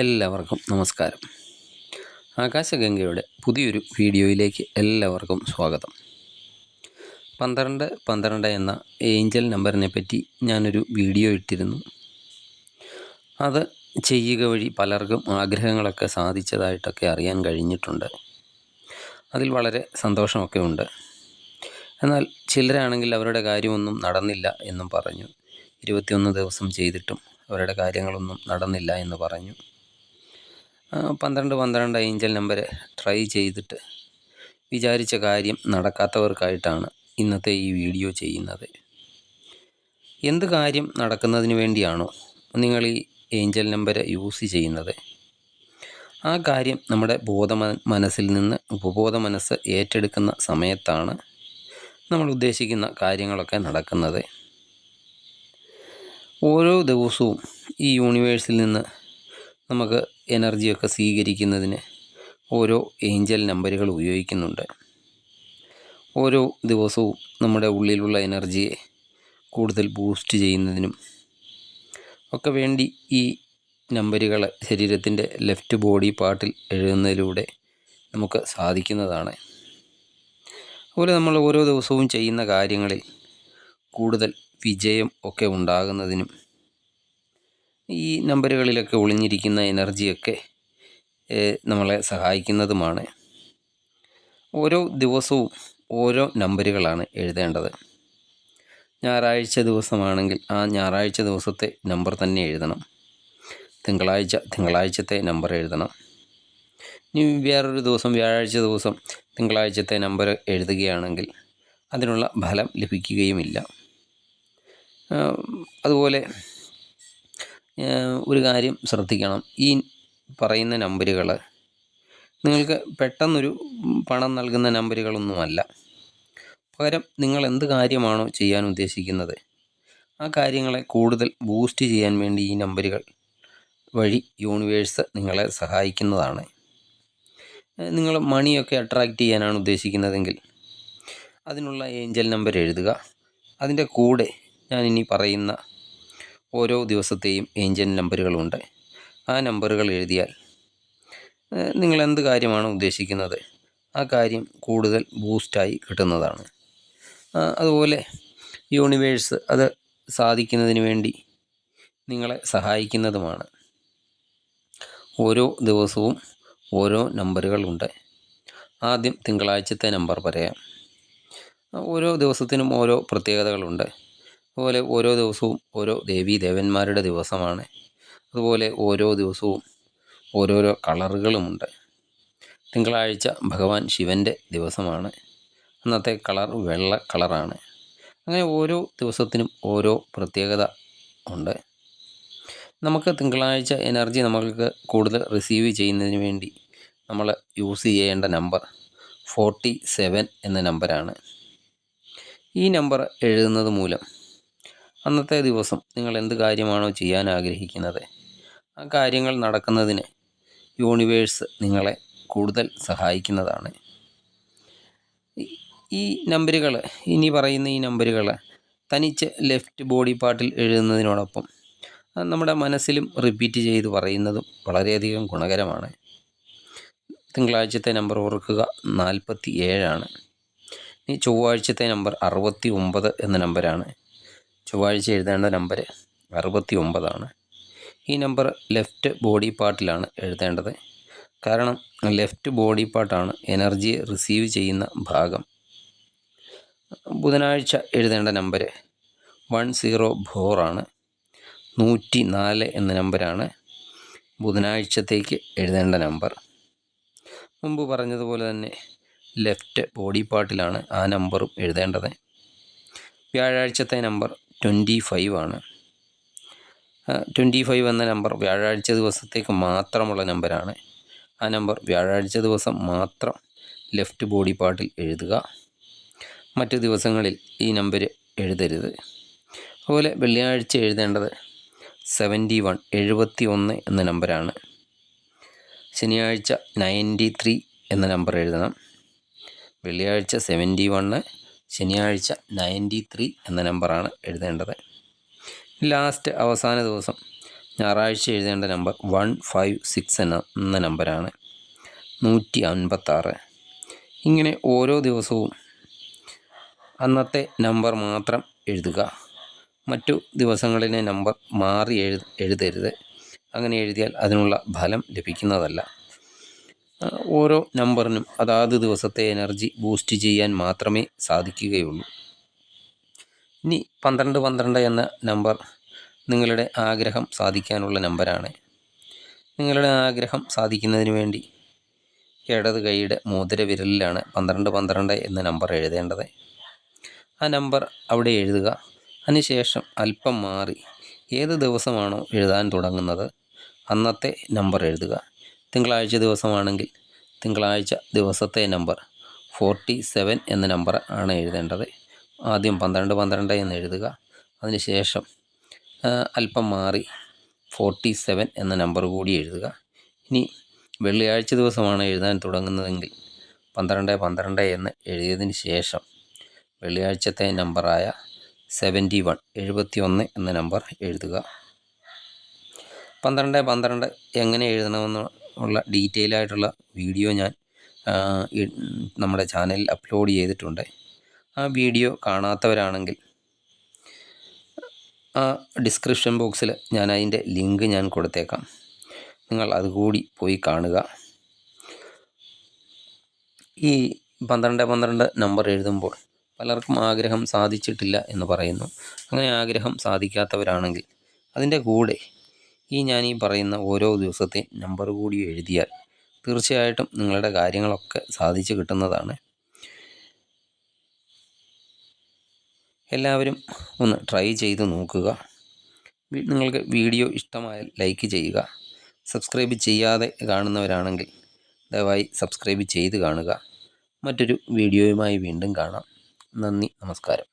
എല്ലാവർക്കും നമസ്കാരം. ആകാശഗംഗയുടെ പുതിയൊരു വീഡിയോയിലേക്ക് എല്ലാവർക്കും സ്വാഗതം. 1212 എന്ന ഏഞ്ചൽ നമ്പറിനെ പറ്റി ഞാനൊരു വീഡിയോ ഇട്ടിരുന്നു. അത് ചെയ്യുക വഴി പലർക്കും ആഗ്രഹങ്ങളൊക്കെ സാധിച്ചതായിട്ടൊക്കെ അറിയാൻ കഴിഞ്ഞിട്ടുണ്ട്. അതിൽ വളരെ സന്തോഷമൊക്കെ ഉണ്ട്. എന്നാൽ ചിലരാണെങ്കിൽ അവരുടെ കാര്യമൊന്നും നടന്നില്ല എന്നും പറഞ്ഞു. 21 ദിവസം ചെയ്തിട്ടും അവരുടെ കാര്യങ്ങളൊന്നും നടന്നില്ല എന്ന് പറഞ്ഞു. 1212 ഏഞ്ചൽ നമ്പർ ട്രൈ ചെയ്തിട്ട് വിചാരിച്ച കാര്യം നടക്കാത്തവർക്കായിട്ടാണ് ഇന്നത്തെ ഈ വീഡിയോ ചെയ്യുന്നത്. എന്ത് കാര്യം നടക്കുന്നതിന് വേണ്ടിയാണോ നിങ്ങൾ ഈ ഏഞ്ചൽ നമ്പർ യൂസ് ചെയ്യുന്നത്, ആ കാര്യം നമ്മുടെ മനസ്സിൽ നിന്ന് ഉപബോധ മനസ്സ് ഏറ്റെടുക്കുന്ന സമയത്താണ് നമ്മൾ ഉദ്ദേശിക്കുന്ന കാര്യങ്ങളൊക്കെ നടക്കുന്നത്. ഓരോ ദിവസവും ഈ യൂണിവേഴ്സിൽ നിന്ന് നമുക്ക് എനർജിയൊക്കെ സ്വീകരിക്കുന്നതിന് ഓരോ ഏഞ്ചൽ നമ്പറുകൾ ഉപയോഗിക്കുന്നുണ്ട്. ഓരോ ദിവസവും നമ്മുടെ ഉള്ളിലുള്ള എനർജിയെ കൂടുതൽ ബൂസ്റ്റ് ചെയ്യുന്നതിനും ഒക്കെ വേണ്ടി ഈ നമ്പറുകൾ ശരീരത്തിൻ്റെ ലെഫ്റ്റ് ബോഡി പാർട്ടിൽ എഴുതുന്നതിലൂടെ നമുക്ക് സാധിക്കുന്നതാണ്. അതുപോലെ നമ്മൾ ഓരോ ദിവസവും ചെയ്യുന്ന കാര്യങ്ങളിൽ കൂടുതൽ വിജയം ഒക്കെ ഉണ്ടാകുന്നതിനും ഈ നമ്പറുകളിലൊക്കെ ഒളിഞ്ഞിരിക്കുന്ന എനർജിയൊക്കെ നമ്മളെ സഹായിക്കുന്നതുമാണ്. ഓരോ ദിവസവും ഓരോ നമ്പറുകളാണ് എഴുതേണ്ടത്. ഞായറാഴ്ച ദിവസമാണെങ്കിൽ ആ ഞായറാഴ്ച ദിവസത്തെ നമ്പർ തന്നെ എഴുതണം. തിങ്കളാഴ്ചത്തെ നമ്പർ എഴുതണം. ഇനി വേറൊരു ദിവസം വ്യാഴാഴ്ച ദിവസം തിങ്കളാഴ്ചത്തെ നമ്പർ എഴുതുകയാണെങ്കിൽ അതിനുള്ള ഫലം ലഭിക്കുകയുമില്ല. അതുപോലെ ഒരു കാര്യം ശ്രദ്ധിക്കണം, ഈ പറയുന്ന നമ്പറുകൾ നിങ്ങൾക്ക് പെട്ടെന്നൊരു പണം നൽകുന്ന നമ്പറുകളൊന്നുമല്ല. പകരം നിങ്ങൾ എന്ത് കാര്യമാണോ ചെയ്യാൻ ഉദ്ദേശിക്കുന്നത് ആ കാര്യങ്ങളെ കൂടുതൽ ബൂസ്റ്റ് ചെയ്യാൻ വേണ്ടി ഈ നമ്പറുകൾ വഴി യൂണിവേഴ്സ് നിങ്ങളെ സഹായിക്കുന്നതാണ്. നിങ്ങൾ മണിയൊക്കെ അട്രാക്റ്റ് ചെയ്യാനാണ് ഉദ്ദേശിക്കുന്നതെങ്കിൽ അതിനുള്ള ഏഞ്ചൽ നമ്പർ എഴുതുക. അതിൻ്റെ കൂടെ ഞാനിനി പറയുന്ന ഓരോ ദിവസത്തെയും ഏഞ്ചൽ നമ്പറുകളുണ്ട്. ആ നമ്പറുകൾ എഴുതിയാൽ നിങ്ങൾ എന്ത് കാര്യമാണോ ഉദ്ദേശിക്കുന്നത് ആ കാര്യം കൂടുതൽ ബൂസ്റ്റായി കിട്ടുന്നതാണ്. അതുപോലെ യൂണിവേഴ്സ് അത് സാധിക്കുന്നതിന് വേണ്ടി നിങ്ങളെ സഹായിക്കുന്നതുമാണ്. ഓരോ ദിവസവും ഓരോ നമ്പറുകളുണ്ട്. ആദ്യം തിങ്കളാഴ്ചത്തെ നമ്പർ പറയാം. ഓരോ ദിവസത്തിനും ഓരോ പ്രത്യേകതകളുണ്ട്. അതുപോലെ ഓരോ ദിവസവും ഓരോ ദേവീദേവന്മാരുടെ ദിവസമാണ്. അതുപോലെ ഓരോ ദിവസവും ഓരോരോ കളറുകളുമുണ്ട്. തിങ്കളാഴ്ച ഭഗവാൻ ശിവൻ്റെ ദിവസമാണ്. അന്നത്തെ കളർ വെള്ള കളറാണ്. അങ്ങനെ ഓരോ ദിവസത്തിനും ഓരോ പ്രത്യേകത ഉണ്ട്. നമുക്ക് തിങ്കളാഴ്ച എനർജി നമ്മൾക്ക് കൂടുതൽ റിസീവ് ചെയ്യുന്നതിന് വേണ്ടി നമ്മൾ യൂസ് ചെയ്യേണ്ട നമ്പർ 47 എന്ന നമ്പറാണ്. ഈ നമ്പർ എഴുതുന്നത് മൂലം അന്നത്തെ ദിവസം നിങ്ങൾ എന്ത് കാര്യമാണോ ചെയ്യാൻ ആഗ്രഹിക്കുന്നത് ആ കാര്യങ്ങൾ നടക്കുന്നതിന് യൂണിവേഴ്സ് നിങ്ങളെ കൂടുതൽ സഹായിക്കുന്നതാണ്. ഈ നമ്പറുകൾ, ഇനി പറയുന്ന ഈ നമ്പറുകൾ തനിച്ച് ലെഫ്റ്റ് ബോഡി പാർട്ടിൽ എഴുതുന്നതിനോടൊപ്പം നമ്മുടെ മനസ്സിലും റിപ്പീറ്റ് ചെയ്ത് പറയുന്നതും വളരെയധികം ഗുണകരമാണ്. തിങ്കളാഴ്ചത്തെ നമ്പർ ഓർക്കുക 47 ഈ ചൊവ്വാഴ്ചത്തെ നമ്പർ 69 എന്ന നമ്പറാണ്. ചൊവ്വാഴ്ച എഴുതേണ്ട നമ്പർ 69. ഈ നമ്പർ ലെഫ്റ്റ് ബോഡി പാർട്ടിലാണ് എഴുതേണ്ടത്. കാരണം ലെഫ്റ്റ് ബോഡി പാർട്ടാണ് എനർജിയെ റിസീവ് ചെയ്യുന്ന ഭാഗം. ബുധനാഴ്ച എഴുതേണ്ട നമ്പർ 104 104 എന്ന നമ്പറാണ് ബുധനാഴ്ചത്തേക്ക് എഴുതേണ്ട നമ്പർ. മുമ്പ് പറഞ്ഞതുപോലെ തന്നെ ലെഫ്റ്റ് ബോഡി പാർട്ടിലാണ് ആ നമ്പറും എഴുതേണ്ടത്. വ്യാഴാഴ്ചത്തെ നമ്പർ 25 25 എന്ന നമ്പർ വ്യാഴാഴ്ച ദിവസത്തേക്ക് മാത്രമുള്ള നമ്പറാണ്. ആ നമ്പർ വ്യാഴാഴ്ച ദിവസം മാത്രം ലെഫ്റ്റ് ബോഡി പാർട്ടിൽ എഴുതുക. മറ്റ് ദിവസങ്ങളിൽ ഈ നമ്പർ എഴുതരുത്. അതുപോലെ വെള്ളിയാഴ്ച എഴുതേണ്ടത് 71 എന്ന നമ്പറാണ്. ശനിയാഴ്ച 93 എന്ന നമ്പർ എഴുതണം. വെള്ളിയാഴ്ച 71, ശനിയാഴ്ച 93 എന്ന നമ്പറാണ് എഴുതേണ്ടത്. ലാസ്റ്റ് അവസാന ദിവസം ഞായറാഴ്ച എഴുതേണ്ട നമ്പർ 156 എന്ന നമ്പറാണ്. 156. ഇങ്ങനെ ഓരോ ദിവസവും അന്നത്തെ നമ്പർ മാത്രം എഴുതുക. മറ്റു ദിവസങ്ങളിലെ നമ്പർ മാറി എഴുതരുത്. അങ്ങനെ എഴുതിയാൽ അതിനുള്ള ഫലം ലഭിക്കുന്നതല്ല. ഓരോ നമ്പറിനും അതാത് ദിവസത്തെ എനർജി ബൂസ്റ്റ് ചെയ്യാൻ മാത്രമേ സാധിക്കുകയുള്ളൂ. ഇനി 12 എന്ന നമ്പർ നിങ്ങളുടെ ആഗ്രഹം സാധിക്കാനുള്ള നമ്പറാണ്. നിങ്ങളുടെ ആഗ്രഹം സാധിക്കുന്നതിന് വേണ്ടി ഇടത് കൈയുടെ മോതിര വിരലിലാണ് 12 എന്ന നമ്പർ എഴുതേണ്ടത്. ആ നമ്പർ അവിടെ എഴുതുക. അതിനുശേഷം അല്പം മാറി ഏത് ദിവസമാണോ എഴുതാൻ തുടങ്ങുന്നത് അന്നത്തെ നമ്പർ എഴുതുക. തിങ്കളാഴ്ച ദിവസമാണെങ്കിൽ തിങ്കളാഴ്ച ദിവസത്തെ നമ്പർ 47 എന്ന നമ്പർ ആണ് എഴുതേണ്ടത്. ആദ്യം 12 എന്ന് എഴുതുക. അതിനുശേഷം അല്പം മാറി 47 എന്ന നമ്പർ കൂടി എഴുതുക. ഇനി വെള്ളിയാഴ്ച ദിവസമാണ് എഴുതാൻ തുടങ്ങുന്നതെങ്കിൽ 12 എന്ന് എഴുതിയതിന് ശേഷം വെള്ളിയാഴ്ചത്തെ നമ്പറായ 71 എന്ന നമ്പർ എഴുതുക. 12 എങ്ങനെ എഴുതണമെന്നുള്ള ഡീറ്റെയിൽ ആയിട്ടുള്ള വീഡിയോ ഞാൻ നമ്മുടെ ചാനലിൽ അപ്ലോഡ് ചെയ്തിട്ടുണ്ട്. ആ വീഡിയോ കാണാത്തവരാണെങ്കിൽ ആ ഡിസ്ക്രിപ്ഷൻ ബോക്സിൽ ഞാൻ അതിൻ്റെ ലിങ്ക് ഞാൻ കൊടുത്തേക്കാം. നിങ്ങൾ അതുകൂടി പോയി കാണുക. ഈ 12 നമ്പർ എഴുതുമ്പോൾ പലർക്കും ആഗ്രഹം സാധിച്ചിട്ടില്ല എന്ന് പറയുന്നു. അങ്ങനെ ആഗ്രഹം സാധിക്കാത്തവരാണെങ്കിൽ അതിൻ്റെ കൂടെ ഞാൻ പറയുന്ന ഓരോ ദിവസത്തെ നമ്പർ കൂടി എഴുതിയാൽ തീർച്ചയായിട്ടും നിങ്ങളുടെ കാര്യങ്ങളൊക്കെ സാധിച്ചു കിട്ടുന്നതാണ്. എല്ലാവരും ഒന്ന് ട്രൈ ചെയ്ത് നോക്കുക. നിങ്ങൾക്ക് വീഡിയോ ഇഷ്ടമായാൽ ലൈക്ക് ചെയ്യുക. സബ്സ്ക്രൈബ് ചെയ്യാതെ കാണുന്നവരാണെങ്കിൽ ദയവായി സബ്സ്ക്രൈബ് ചെയ്ത് കാണുക. മറ്റൊരു വീഡിയോയുമായി വീണ്ടും കാണാം. നന്ദി, നമസ്കാരം.